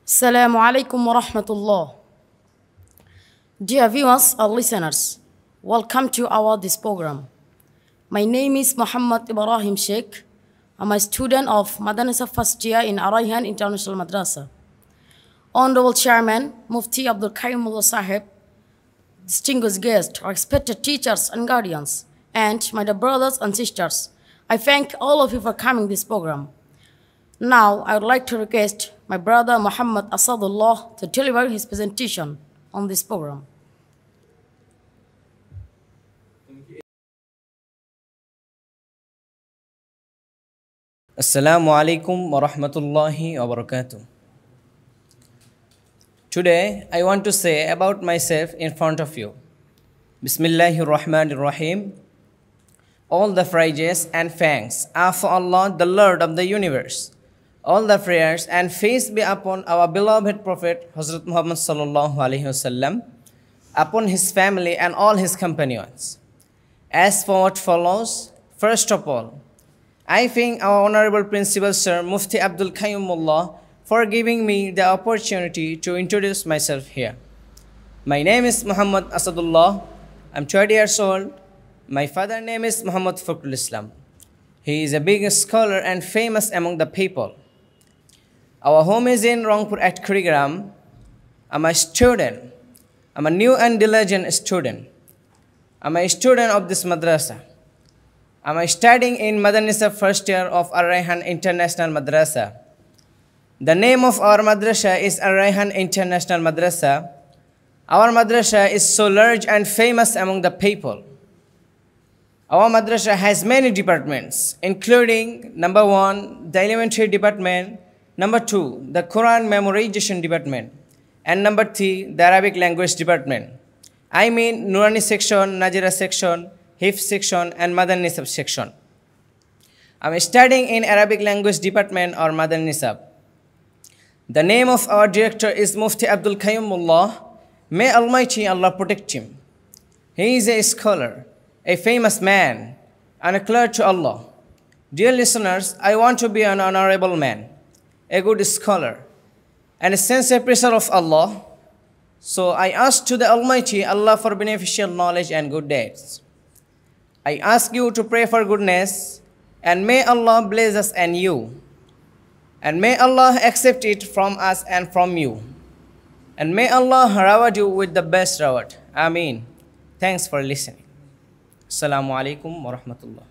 Assalamu alaikum wa rahmatullah. Dear viewers or listeners, welcome to this program. My name is Muhammad Ibrahim Sheikh. I'm a student of Madrasa first year in Arayhan International Madrasa. Honorable Chairman, Mufti Abdul Kaium Sahib, distinguished guests, respected teachers and guardians, and my dear brothers and sisters, I thank all of you for coming to this program. Now, I would like to request my brother Muhammad Asadullah to deliver his presentation on this program. Assalamu alaikum wa rahmatullahi wa barakatuh. Today, I want to say about myself in front of you. Bismillahir Rahmanir Rahim. All the praises and thanks are for Allah, the Lord of the universe. All the prayers and peace be upon our beloved Prophet Hazrat Muhammad sallallahu alaihi wasallam, upon his family and all his companions. As for what follows, first of all, I thank our honorable principal sir Mufti Abdul Kaium for giving me the opportunity to introduce myself here. My name is Muhammad Asadullah. I'm 20 years old. My father's name is Muhammad Fakrul Islam. He is a big scholar and famous among the people. Our home is in Rangpur at Kurigram. I'm a student. I'm a new and diligent student. I'm a student of this madrasa. I'm studying in Madrasa first year of Ar-Rayhan International Madrasa. The name of our madrasa is Ar-Rayhan International Madrasa. Our madrasa is so large and famous among the people. Our madrasa has many departments, including number 1, the elementary department, number 2, the Quran memorization department, and number 3, the Arabic language department. I mean Nurani section, Najira section, Hifz section, and Madan Nisab section. I'm studying in Arabic language department or Madan Nisab. The name of our director is Mufti Abdul Kaium. May Almighty Allah protect him. He is a scholar, a famous man, and a clerk to Allah. Dear listeners, I want to be an honorable man, a good scholar, and a sincere preacher of Allah. So I ask to the Almighty Allah for beneficial knowledge and good deeds. I ask you to pray for goodness, and may Allah bless us and you. And may Allah accept it from us and from you. And may Allah reward you with the best reward. Ameen. Thanks for listening. Assalamu alaikum wa rahmatullah.